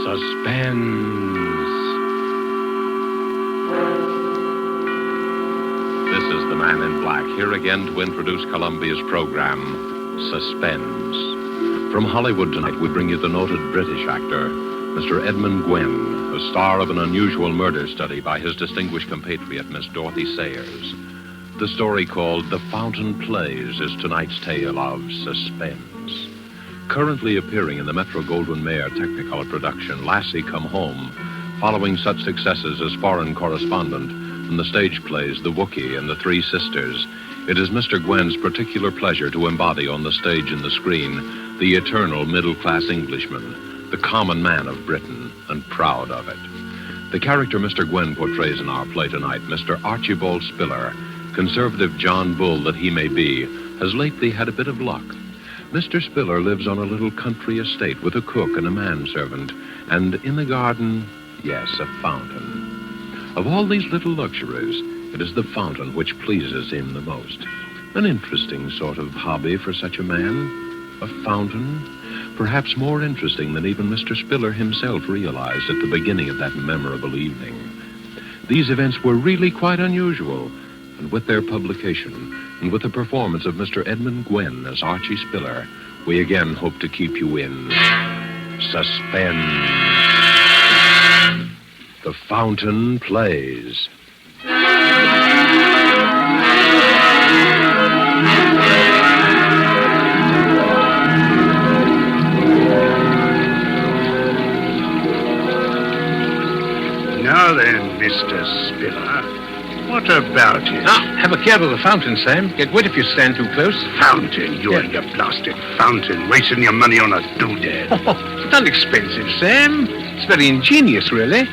Suspense. This is the Man in Black, here again to introduce Columbia's program, Suspense. From Hollywood tonight, we bring you the noted British actor, Mr. Edmund Gwenn, the star of an unusual murder study by his distinguished compatriot, Miss Dorothy Sayers. The story called The Fountain Plays is tonight's tale of suspense. Currently appearing in the Metro-Goldwyn-Mayer Technicolor production, Lassie Come Home, following such successes as Foreign Correspondent and the stage plays The Wookiee and The Three Sisters, it is Mr. Gwenn's particular pleasure to embody on the stage and the screen the eternal middle-class Englishman, the common man of Britain, and proud of it. The character Mr. Gwenn portrays in our play tonight, Mr. Archibald Spiller, conservative John Bull that he may be, has lately had a bit of luck. Mr. Spiller lives on a little country estate with a cook and a manservant, and in the garden, yes, a fountain. Of all these little luxuries, it is the fountain which pleases him the most. An interesting sort of hobby for such a man. A fountain, perhaps more interesting than even Mr. Spiller himself realized at the beginning of that memorable evening. These events were really quite unusual, and with their publication, and with the performance of Mr. Edmund Gwenn as Archie Spiller, we again hope to keep you in suspense. The Fountain Plays. Now then, Mr. Spiller, what about it? Have a care of the fountain, Sam. Get wet if you stand too close. Fountain? You and your blasted fountain, wasting your money on a doodad. It's not expensive, Sam. It's very ingenious, really.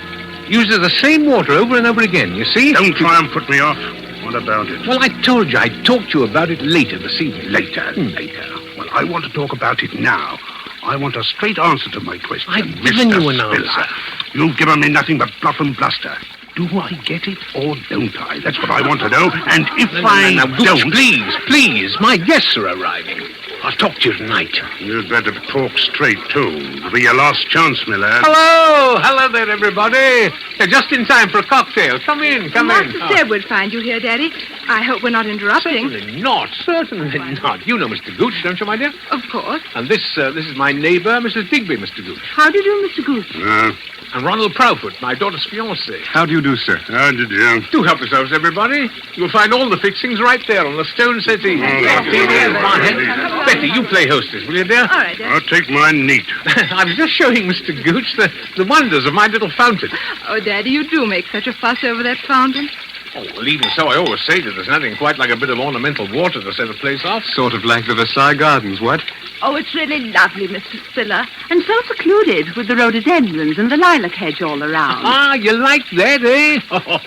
Uses the same water over and over again, you see? Don't try and put me off. What about it? Well, I told you I'd talk to you about it later this evening. Later. Well, I want to talk about it now. I want a straight answer to my question. I've given you an Spiller. answer. You've given me nothing but bluff and bluster. Do I get it or don't I? That's what I want to know. And if I don't... Please. My guests are arriving. I'll talk to you tonight. You'd better talk straight, too. It'll be your last chance, my lad. Hello there, everybody. You're just in time for a cocktail. Come in. Master said we'd find you here, Daddy. I hope we're not interrupting. Certainly not. You know Mr. Gooch, don't you, my dear? Of course. And this is my neighbor, Mrs. Digby, Mr. Gooch. How do you do, Mr. Goose? And Ronald Proudfoot, my daughter's fiancé. How do you do, sir? How did you? Do help yourselves, everybody. You'll find all the fixings right there on the stone settee. Betty, you play hostess, will you, dear? All right, Dad. I'll take mine neat. I was just showing Mr. Gooch the wonders of my little fountain. Oh, Daddy, you do make such a fuss over that fountain. Oh, well, even so, I always say that there's nothing quite like a bit of ornamental water to set a place off. Sort of like the Versailles Gardens, what? Oh, it's really lovely, Mr. Spiller. And so secluded with the rhododendrons and the lilac hedge all around. You like that, eh? Oh,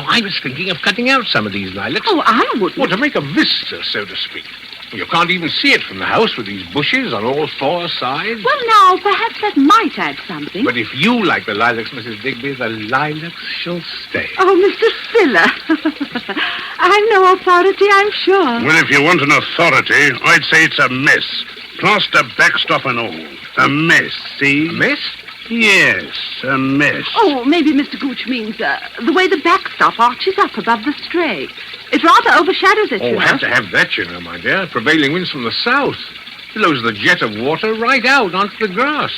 I was thinking of cutting out some of these lilacs. Oh, I wouldn't. Well, to make a vista, so to speak. You can't even see it from the house with these bushes on all four sides. Well, now, perhaps that might add something. But if you like the lilacs, Mrs. Digby, the lilacs shall stay. Oh, Mr. Spiller. I'm no authority, I'm sure. Well, if you want an authority, I'd say it's a mess. Plaster, backstop and all. A mess, see? A mess? Yes, a mess. Oh, maybe Mr. Gooch means the way the backstop arches up above the stray. It rather overshadows it, you know. Have to have that, you know, my dear. Prevailing winds from the south. Blows the jet of water right out onto the grass.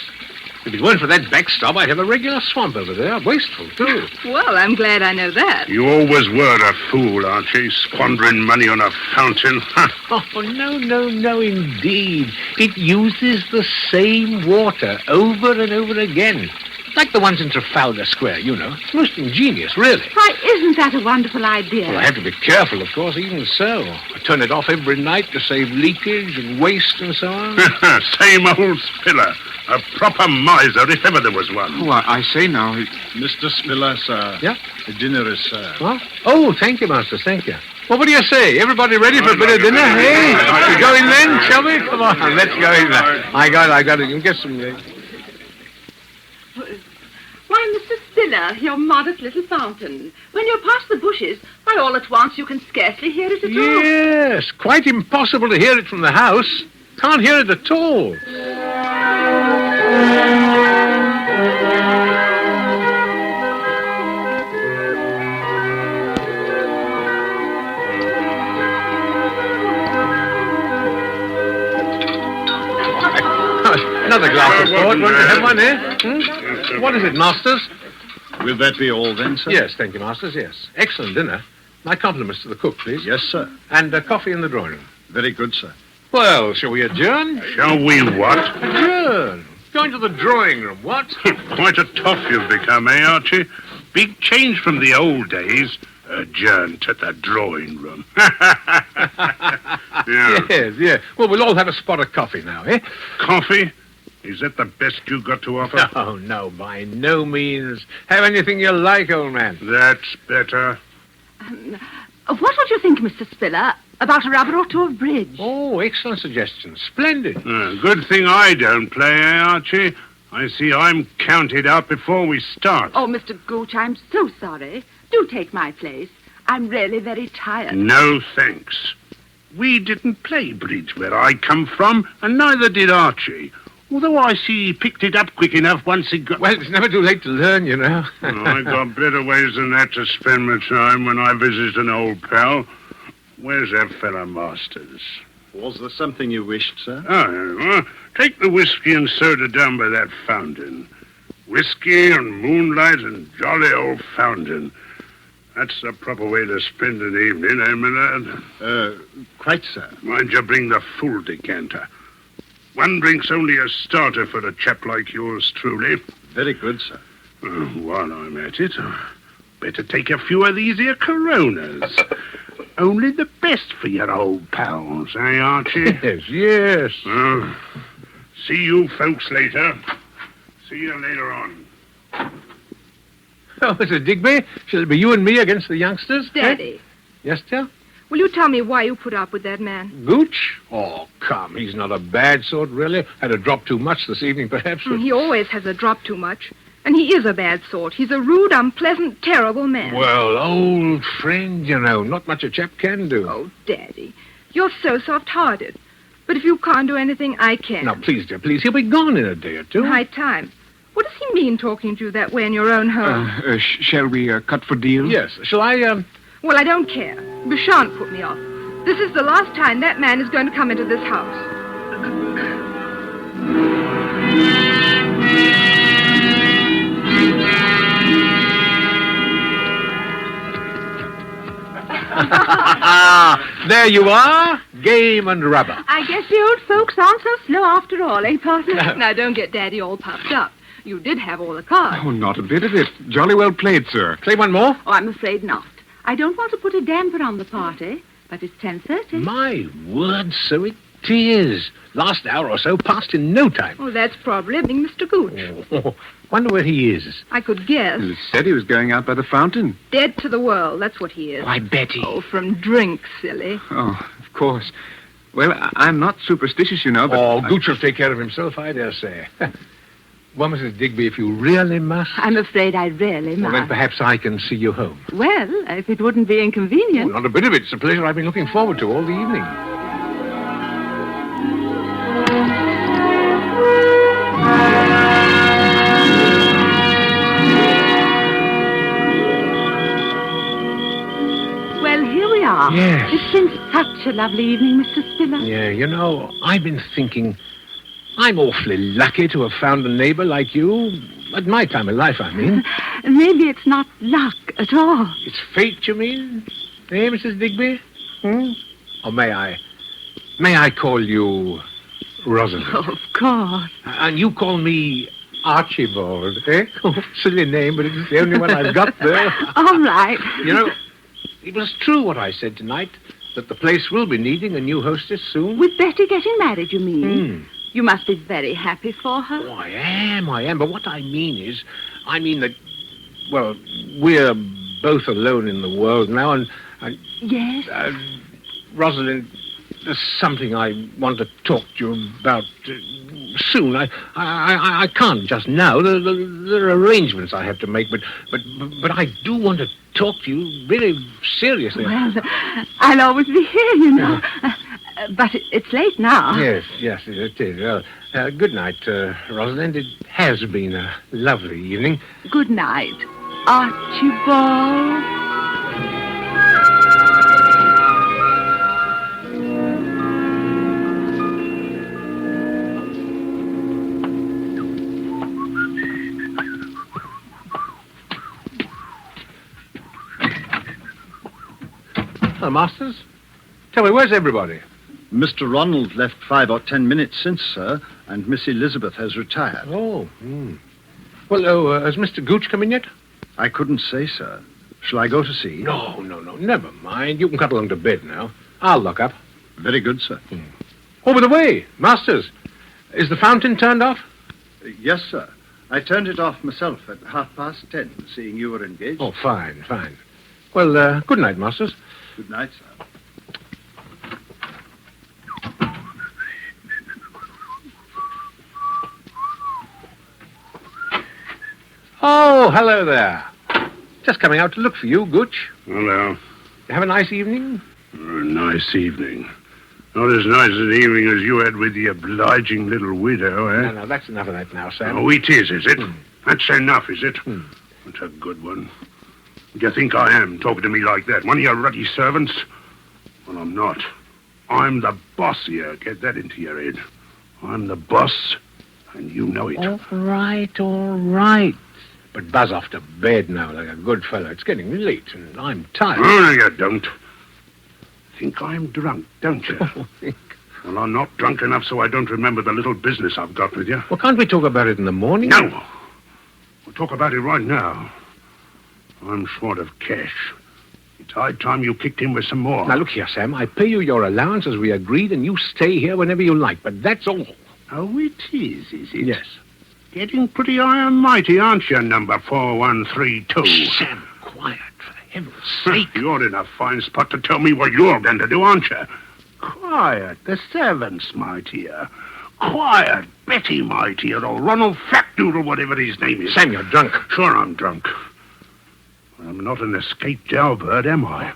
If it weren't for that backstop, I'd have a regular swamp over there. Wasteful, too. Well, I'm glad I know that. You always were a fool, Archie, squandering money on a fountain. Oh, no, indeed. It uses the same water over and over again. Like the ones in Trafalgar Square, you know. It's most ingenious, really. Why, isn't that a wonderful idea? Well, I have to be careful, of course, even so. I turn it off every night to save leakage and waste and so on. Same old Spiller. A proper miser, if ever there was one. Oh, I say now. Mr. Spiller, sir. Yeah? The dinner is served. What? Oh, thank you, Master, thank you. Well, what do you say? Everybody ready for a bit of dinner, hey? We go in then, shall we? Come on, let's go in there. I got it. You can get some... Why, Mr. Spiller, your modest little fountain. When you're past the bushes, why, all at once you can scarcely hear it at all. Yes, quite impossible to hear it from the house. Can't hear it at all. Another glass of port. Want to have one, eh? What is it, Masters? Will that be all then, sir? Yes, thank you, Masters, yes. Excellent dinner. My compliments to the cook, please. Yes, sir. And coffee in the drawing room. Very good, sir. Well, shall we adjourn? Shall we what? Adjourn. Going to the drawing room, what? Quite a tough you've become, eh, Archie? Big change from the old days. Adjourn to the drawing room. Yeah. Yes. Well, we'll all have a spot of coffee now, eh? Coffee? Is that the best you got to offer? Oh, no, by no means. Have anything you like, old man. That's better. What would you think, Mr. Spiller, about a rubber or two of bridge? Oh, excellent suggestion. Splendid. Good thing I don't play, eh, Archie? I see I'm counted out before we start. Oh, Mr. Gooch, I'm so sorry. Do take my place. I'm really very tired. No, thanks. We didn't play bridge where I come from, and neither did Archie. Although I see he picked it up quick enough once he got... Well, it's never too late to learn, you know. I got better ways than that to spend my time when I visit an old pal. Where's that fella Masters? Was there something you wished, sir? Take the whiskey and soda down by that fountain. Whiskey and moonlight and jolly old fountain. That's the proper way to spend an evening, eh, Millard? Quite, sir. Mind you bring the full decanter. One drink's only a starter for a chap like yours, truly. Very good, sir. While I'm at it, better take a few of these here Coronas. Only the best for your old pals, eh, Archie? Yes. See you folks later. See you later on. Oh, Mr. Digby, shall it be you and me against the youngsters? Daddy, Eh? Yes, dear? will you tell me why you put up with that man? Gooch? Oh, come, he's not a bad sort, really. Had a drop too much this evening, perhaps. But... He always has a drop too much. And he is a bad sort. He's a rude, unpleasant, terrible man. Well, old friend, you know, not much a chap can do. Oh, Daddy, you're so soft-hearted. But if you can't do anything, I can. Now, please, dear, please. He'll be gone in a day or two. High time. What does he mean talking to you that way in your own home? Shall we cut for deal? Yes. Shall I, Well, I don't care. You shan't put me off. This is the last time that man is going to come into this house. There you are. Game and rubber. I guess the old folks aren't so slow after all, eh, partner? Now, don't get Daddy all puffed up. You did have all the cards. Oh, not a bit of it. Jolly well played, sir. Play one more. Oh, I'm afraid not. I don't want to put a damper on the party, but it's 10:30. My word, so it is. Last hour or so passed in no time. Oh, that's probably Mr. Gooch. Oh, wonder where he is. I could guess. He said he was going out by the fountain. Dead to the world, that's what he is. Why, Betty. Oh, from drink, silly. Oh, of course. Well, I'm not superstitious, you know, but... Oh, Gooch will take care of himself, I dare say. Well, Mrs. Digby, if you really must... I'm afraid I really Well, then must. perhaps I can see you home. Well, if it wouldn't be Oh, inconvenient. not a bit of it. It's a pleasure I've been looking forward to all the evening. Well, here we are. Yes. It's been such a lovely evening, Mr. Spiller. Yeah, you know, I've been thinking... I'm awfully lucky to have found a neighbor like you. At my time of life, I mean. Maybe it's not luck at all. It's fate, you mean? Eh, Mrs. Digby? Or may I call you Rosalind? Oh, of course. And you call me Archibald, eh? Silly name, but it's the only one I've got there. All right. You know, it was true what I said tonight, that the place will be needing a new hostess soon. With Betty getting married, you mean? You must be very happy for her. Oh, I am. But what I mean is, that, well, we're both alone in the world now, and Yes? Rosalind, there's something I want to talk to you about soon. I can't just now. There are arrangements I have to make, but I do want to talk to you really seriously. Well, I'll always be here, you know. But it's late now. Yes, it is. Well, good night, Rosalind. It has been a lovely evening. Good night, Archibald. Hello, Masters. Tell me, where's everybody? Mr. Ronald left 5 or 10 minutes since, sir, and Miss Elizabeth has retired. Oh, Well, has Mr. Gooch come in yet? I couldn't say, sir. Shall I go to see? No, never mind. You can cut along to bed now. I'll lock up. Very good, sir. Oh, by the way, Masters, is the fountain turned off? Yes, sir. I turned it off myself at 10:30, seeing you were engaged. Oh, fine. Well, good night, Masters. Good night, sir. Oh, hello there. Just coming out to look for you, Gooch. Hello. You have a nice evening? A nice evening. Not as nice an evening as you had with the obliging little widow, eh? No, that's enough of that now, Sam. Oh, it is it? That's enough, is it? That's a good one. Do you think I am, talking to me like that? One of your ruddy servants? Well, I'm not. I'm the boss here. Get that into your head. I'm the boss, and you know it. All right. But buzz off to bed now like a good fellow. It's getting late, and I'm tired. Oh, no, you don't. Think I'm drunk, don't you? Well, I'm not drunk enough so I don't remember the little business I've got with you. Well, can't we talk about it in the morning? No. We'll talk about it right now. I'm short of cash. It's high time you kicked in with some more. Now, look here, Sam. I pay you your allowance as we agreed, and you stay here whenever you like, but that's all. Oh, it is it? Yes. Getting pretty high and mighty, aren't you, number 4132? Sam, quiet, for heaven's sake. You're in a fine spot to tell me what you're going to do, aren't you? Quiet, the servants, my dear. Quiet, Betty, my dear, or Ronald Fatdoodle, whatever his name is. Sam, you're drunk. Sure I'm drunk. I'm not an escaped jailbird, am I?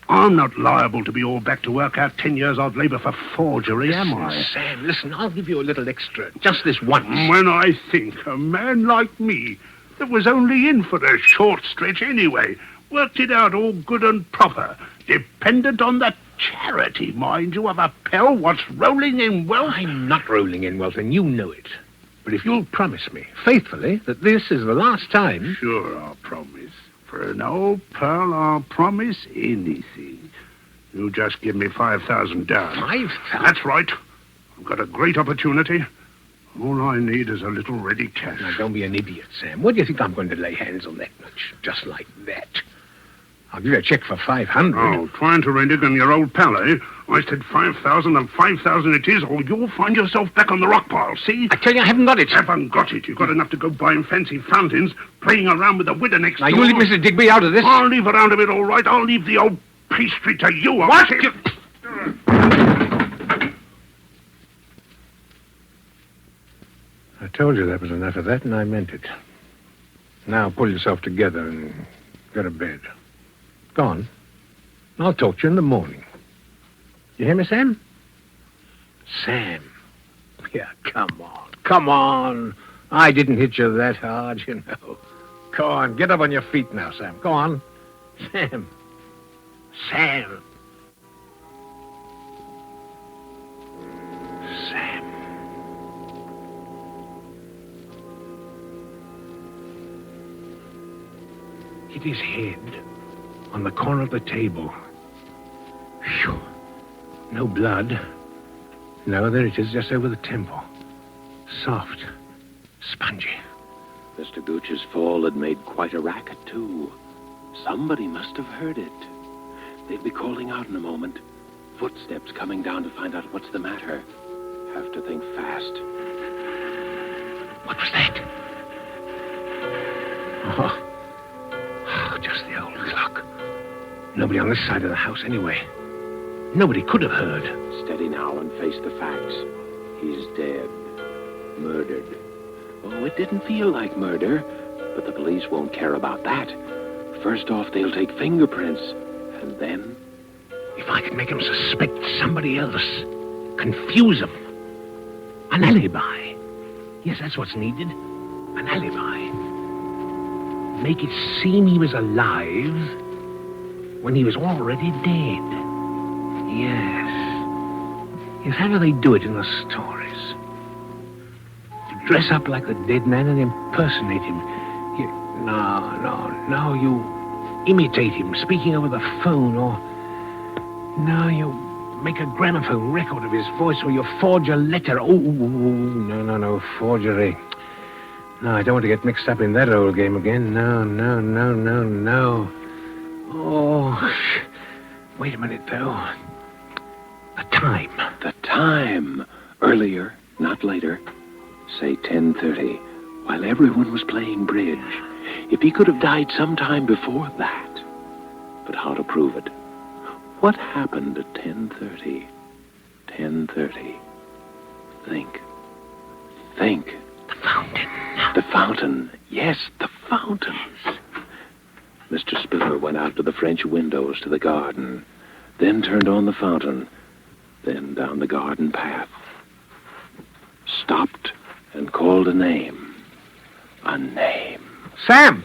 I'm not liable to be all back to work out 10 years odd labor for forgery, am I? Sam, listen, I'll give you a little extra. Just this once. When I think a man like me, that was only in for a short stretch anyway, worked it out all good and proper, dependent on the charity, mind you, of a pal what's rolling in wealth. I'm not rolling in wealth, and you know it. But if you'll promise me, faithfully, that this is the last time... Sure, I'll promise. For an old pal, I'll promise anything. You just give me 5,000 down. 5,000? That's right. I've got a great opportunity. All I need is a little ready cash. Now, don't be an idiot, Sam. What do you think I'm going to lay hands on that much? Just like that. I'll give you a check for 500. Oh, trying to renege on your old pal, eh? I said 5,000 and 5,000 it is, or you'll find yourself back on the rock pile, see? I tell you, I haven't got it. Haven't got it. You've got enough to go buying fancy fountains, playing around with the widow next door. Now, you leave Mr. Digby out of this. I'll leave around a bit, all right. I'll leave the old pastry to you. What? I told you that was enough of that, and I meant it. Now, pull yourself together and go to bed. Go on. I'll talk to you in the morning. You hear me, Sam? Sam. Yeah, come on. I didn't hit you that hard, you know. Go on, get up on your feet now, Sam. Go on. Sam. Sam. Hit his head on the corner of the table. Phew. No blood. No, there it is, just over the temple. Soft. Spongy. Mr. Gooch's fall had made quite a racket, too. Somebody must have heard it. They'll be calling out in a moment. Footsteps coming down to find out what's the matter. Have to think fast. What was that? Oh, just the old clock. Nobody on this side of the house anyway. Nobody could have heard. Steady now and face the facts. He's dead. Murdered. Oh, it didn't feel like murder, but the police won't care about that. First off, they'll take fingerprints, and then... If I could make him suspect somebody else, confuse him. An alibi. Yes, that's what's needed. An alibi. Make it seem he was alive when he was already dead. Yes. Yes, how do they do it in the stories? To dress up like the dead man and impersonate him. No, you imitate him, speaking over the phone, or No, you make a gramophone record of his voice or you forge a letter. Oh, no, forgery. No, I don't want to get mixed up in that old game again. No. Oh, wait a minute, though. The time. The time. Earlier, not later. Say 10:30, while everyone was playing bridge. If he could have died sometime before that. But how to prove it? What happened at 10:30? 10:30. Think. The fountain. The fountain. Yes, the fountain. Mr. Spiller went out to the French windows to the garden, then turned on the fountain, then down the garden path. Stopped and called a name. A name. Sam!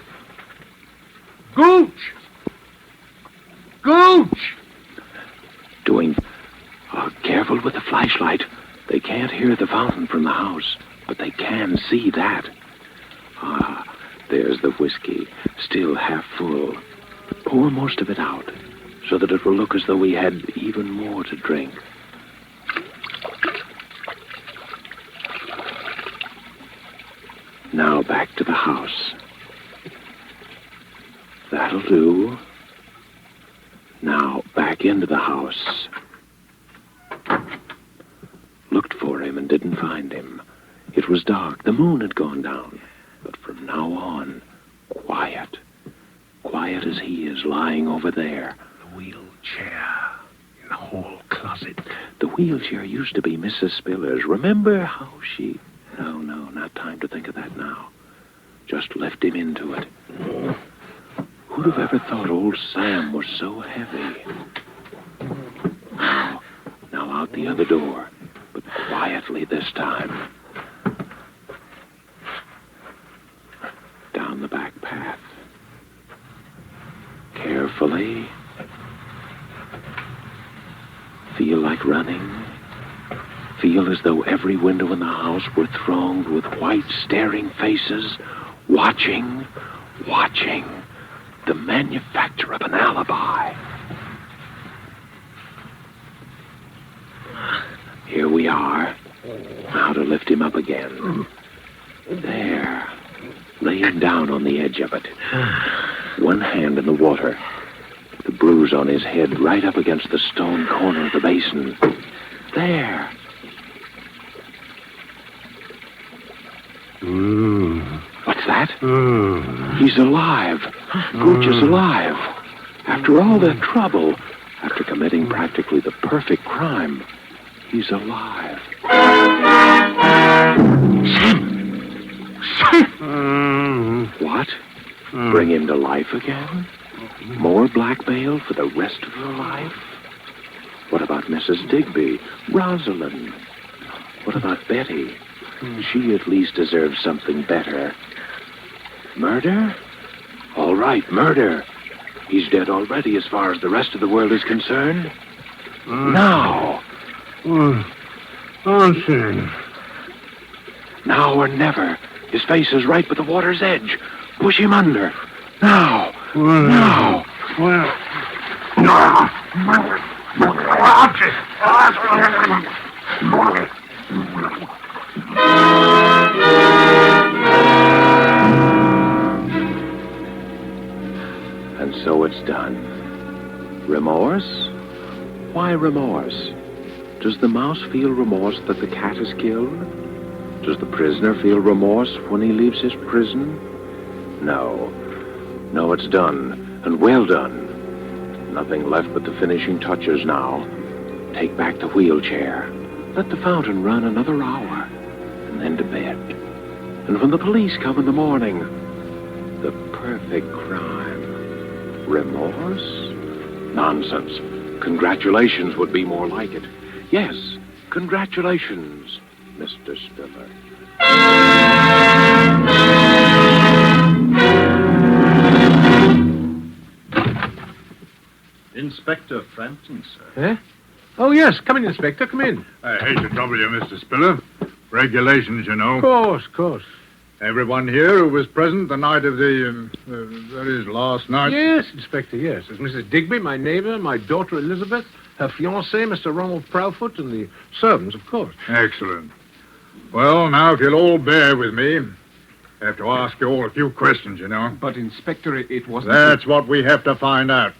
Gooch! Doing... Oh, careful with the flashlight. They can't hear the fountain from the house, but they can see that. Ah, there's the whiskey, still half full. Pour most of it out, so that it will look as though we had even more to drink. Now back to the house. That'll do. Now back into the house. Looked for him and didn't find him. It was dark. The moon had gone down. But from now on, quiet. Quiet as he is lying over there. The wheelchair in the hall closet. The wheelchair used to be Mrs. Spiller's. Remember how she... No, not time to think of that now. Just left him into it. Who'd have ever thought old Sam was so heavy? Now out the other door, but quietly this time. Down the back path. Carefully. Feel like running. Feel as though every window in the house were thronged with white, staring faces, watching. The manufacture of an alibi. Here we are. Now to lift him up again. There. Laying down on the edge of it. One hand in the water. The bruise on his head right up against the stone corner of the basin. There. What's that? He's alive. Gooch is alive. After all that trouble, after committing practically the perfect crime, he's alive. Sam! What? Bring him to life again? More blackmail for the rest of your life? What about Mrs. Digby? Rosalind? What about Betty? She at least deserves something better. Murder? All right, murder. He's dead already as far as the rest of the world is concerned. Now. Now or never. His face is right with the water's edge. Push him under. Now. Now. And so it's done. Remorse? Why remorse? Does the mouse feel remorse that the cat is killed? Does the prisoner feel remorse when he leaves his prison? No. No, it's done, and well done. Nothing left but the finishing touches now. Take back the wheelchair. Let the fountain run another hour, and then to bed. And when the police come in the morning, the perfect crime. Remorse? Nonsense. Congratulations would be more like it. Yes, congratulations, Mr. Spiller. Inspector Frampton, sir. Eh? Oh, yes. Come in, Inspector. Come in. I hate to trouble you, Mr. Spiller. Regulations, you know. Of course. Everyone here who was present the night of that is, last night. Yes, Inspector, yes. There's Mrs. Digby, my neighbor, my daughter Elizabeth, her fiancé, Mr. Ronald Proudfoot, and the servants, of course. Excellent. Well, now, if you'll all bear with me, I have to ask you all a few questions, you know. But, Inspector, it wasn't... That's what we have to find out.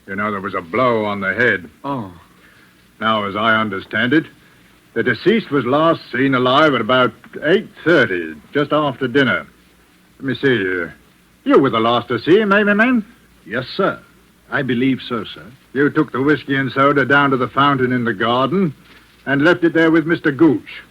You know, there was a blow on the head. Oh. Now, as I understand it, the deceased was last seen alive at about 8:30, just after dinner. Let me see. You were the last to see him, eh, my man? Yes, sir. I believe so, sir. You took the whiskey and soda down to the fountain in the garden and left it there with Mr. Gooch.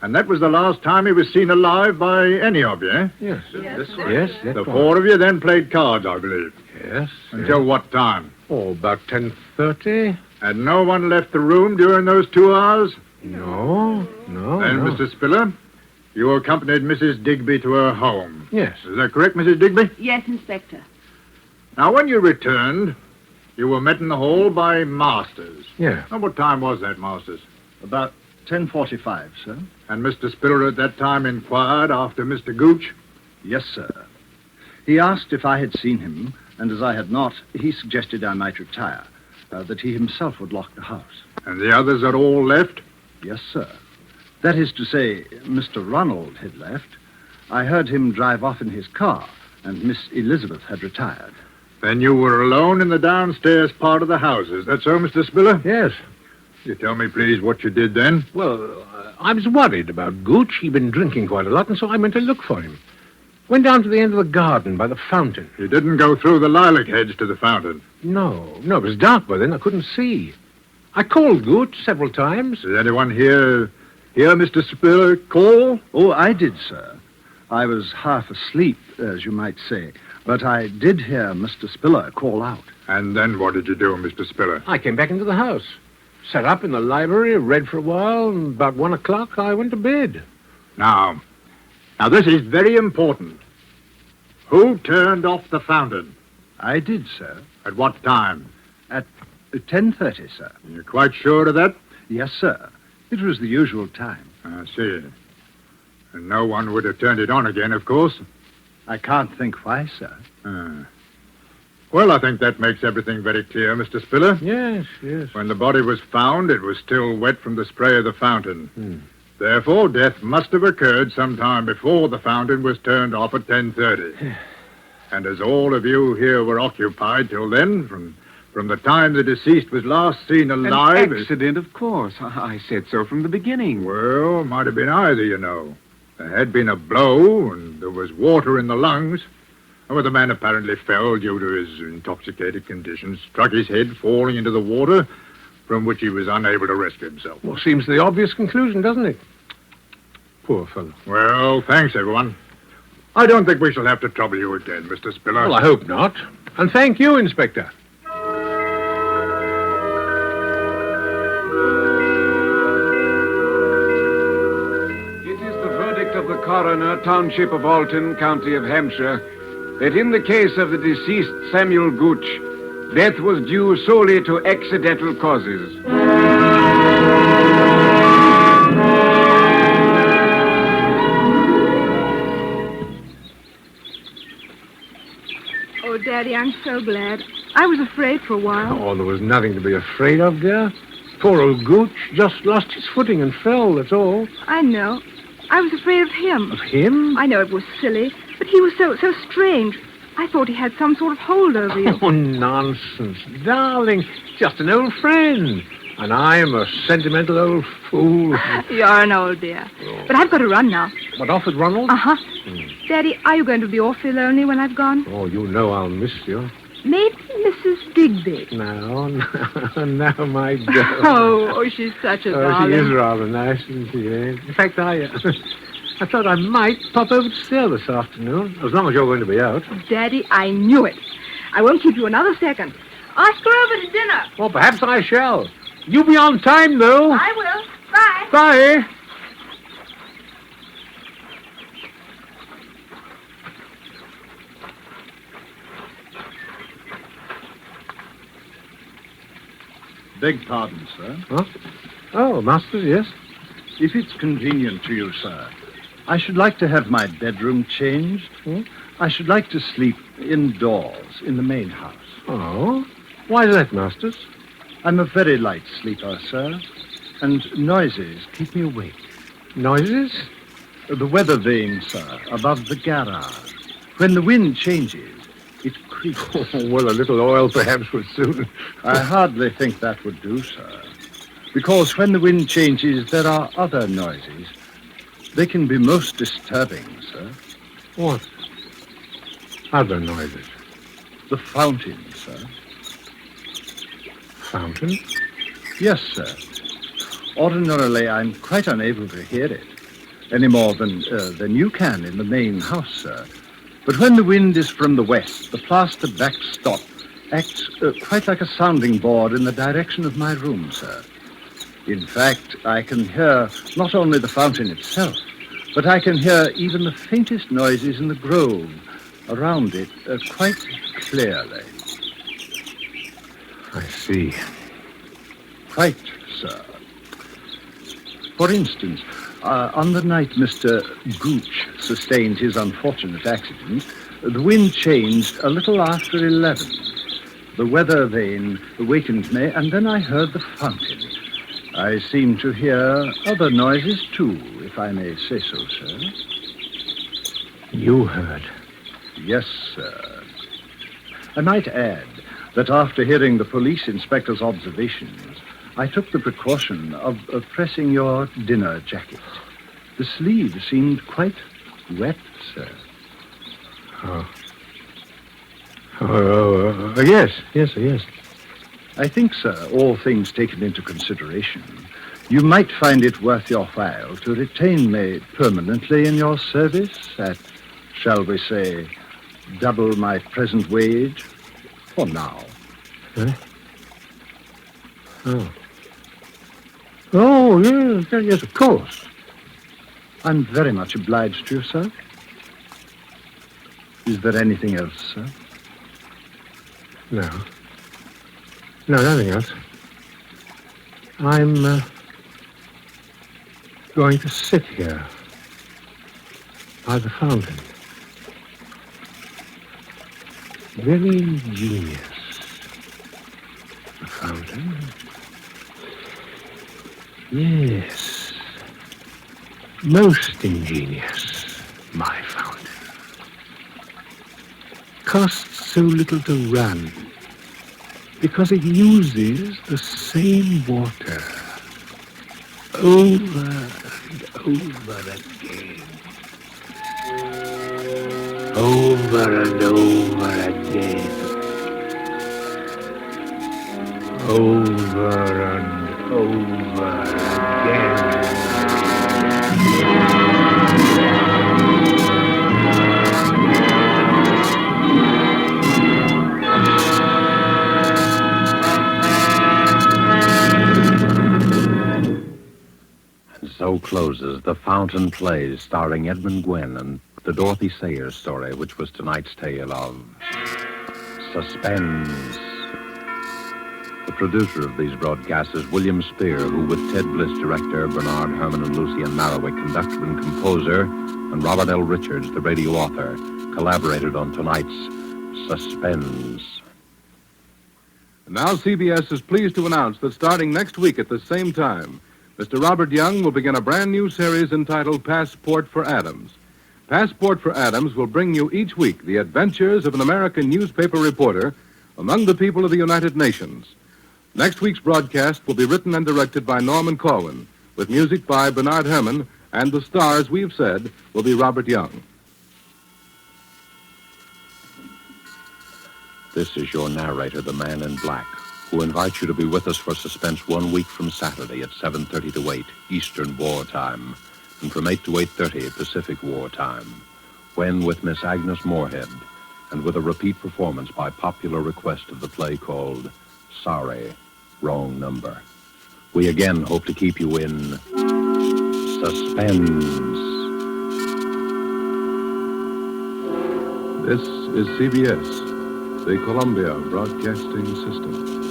And that was the last time he was seen alive by any of you, eh? Yes. Yes, Yes, that's The right. four of you then played cards, I believe. Yes. Until what time? Oh, about 10:30. And no one left the room during those 2 hours? No. Then, Mr. Spiller, you accompanied Mrs. Digby to her home. Yes. Is that correct, Mrs. Digby? Yes, Inspector. Now, when you returned, you were met in the hall by Masters. Yeah. Now, what time was that, Masters? About 10:45, sir. And Mr. Spiller at that time inquired after Mr. Gooch? Yes, sir. He asked if I had seen him, and as I had not, he suggested I might retire, that he himself would lock the house. And the others had all left? Yes, sir. That is to say, Mr. Ronald had left. I heard him drive off in his car, and Miss Elizabeth had retired. Then you were alone in the downstairs part of the house. Is that so, Mr. Spiller? Yes. You tell me, please, what you did then? Well, I was worried about Gooch. He'd been drinking quite a lot, and so I went to look for him. Went down to the end of the garden by the fountain. You didn't go through the lilac hedge to the fountain. No, it was dark by then. I couldn't see. I called Gooch several times. Did anyone hear Mr. Spiller call? Oh, I did, sir. I was half asleep, as you might say. But I did hear Mr. Spiller call out. And then what did you do, Mr. Spiller? I came back into the house. Sat up in the library, read for a while, and about 1 o'clock I went to bed. Now, this is very important. Who turned off the fountain? I did, sir. At what time? At 10:30, sir. You're quite sure of that? Yes, sir. It was the usual time. I see. And no one would have turned it on again, of course. I can't think why, sir. Well, I think that makes everything very clear, Mr. Spiller. Yes. When the body was found, it was still wet from the spray of the fountain. Therefore, death must have occurred sometime before the fountain was turned off at 10:30. And as all of you here were occupied till then, from the time the deceased was last seen alive... An accident, of course. I said so from the beginning. Well, might have been either, you know. There had been a blow, and there was water in the lungs. Well, the man apparently fell due to his intoxicated condition, struck his head, falling into the water, from which he was unable to rescue himself. Well, seems the obvious conclusion, doesn't it? Poor fellow. Well, thanks, everyone. I don't think we shall have to trouble you again, Mr. Spiller. Well, I hope not. And thank you, Inspector. Of the coroner, township of Alton, county of Hampshire, that in the case of the deceased Samuel Gooch, death was due solely to accidental causes. Oh, Daddy, I'm so glad. I was afraid for a while. Oh, there was nothing to be afraid of, dear. Poor old Gooch just lost his footing and fell, that's all. I know. I was afraid of him. Of him? I know it was silly, but he was so strange. I thought he had some sort of hold over you. Oh, nonsense. Darling, just an old friend. And I'm a sentimental old fool. You're an old dear. But I've got to run now. What, off with Ronald? Uh-huh. Daddy, are you going to be awfully lonely when I've gone? Oh, you know I'll miss you. Maybe Mrs. Digby. No, my girl. Oh, she's such a darling. She is rather nice, isn't she? Eh? In fact, I thought I might pop over to see her this afternoon, as long as you're going to be out. Daddy, I knew it. I won't keep you another second. Ask her over to dinner. Well, perhaps I shall. You be on time, though. I will. Bye. Bye. Beg pardon, sir. Huh? Oh, Masters, yes? If it's convenient to you, sir, I should like to have my bedroom changed. I should like to sleep indoors in the main house. Oh? Why is that, Masters? I'm a very light sleeper, sir, and noises keep me awake. Noises? The weather vane, sir, above the garage. When the wind changes, it creaks. Well, a little oil perhaps would suit. I hardly think that would do, sir. Because when the wind changes, there are other noises. They can be most disturbing, sir. What? Other noises? The fountain, sir. Fountain? Yes, sir. Ordinarily, I'm quite unable to hear it, any more than you can in the main house, sir. But when the wind is from the west, the plaster backstop acts quite like a sounding board in the direction of my room, sir. In fact, I can hear not only the fountain itself, but I can hear even the faintest noises in the grove around it quite clearly. I see. Quite, sir. For instance, on the night Mr. Gooch sustained his unfortunate accident, the wind changed a little after 11. The weather vane awakened me, and then I heard the fountain. I seem to hear other noises, too, if I may say so, sir. You heard? Yes, sir. I might add that after hearing the police inspector's observations, I took the precaution of pressing your dinner jacket. The sleeve seemed quite wet, sir. Yes. I think, sir, all things taken into consideration, you might find it worth your while to retain me permanently in your service at, shall we say, double my present wage for now. Huh? Oh, yes, of course. I'm very much obliged to you, sir. Is there anything else, sir? No, nothing else. I'm going to sit here by the fountain. Very ingenious. The fountain? Yes. Most ingenious, my fountain. Costs so little to run because it uses the same water over and over again. Over and over again. Over and over again. So closes The Fountain Plays, starring Edmund Gwenn and the Dorothy Sayers story, which was tonight's tale of Suspense. The producer of these broadcasts is William Spear, who, with Ted Bliss, director, Bernard Herrmann and Lucien Marrowick, conductor and composer, and Robert L. Richards, the radio author, collaborated on tonight's Suspense. And now CBS is pleased to announce that starting next week at the same time, Mr. Robert Young will begin a brand new series entitled Passport for Adams. Passport for Adams will bring you each week the adventures of an American newspaper reporter among the people of the United Nations. Next week's broadcast will be written and directed by Norman Corwin, with music by Bernard Herrmann, and the stars, we've said, will be Robert Young. This is your narrator, the Man in Black, who invites you to be with us for Suspense 1 week from Saturday at 7:30 to 8 Eastern War Time, and from 8 to 8:30 Pacific War Time, when with Miss Agnes Moorehead, and with a repeat performance by popular request of the play called Sorry, Wrong Number. We again hope to keep you in suspense. This is CBS, the Columbia Broadcasting System.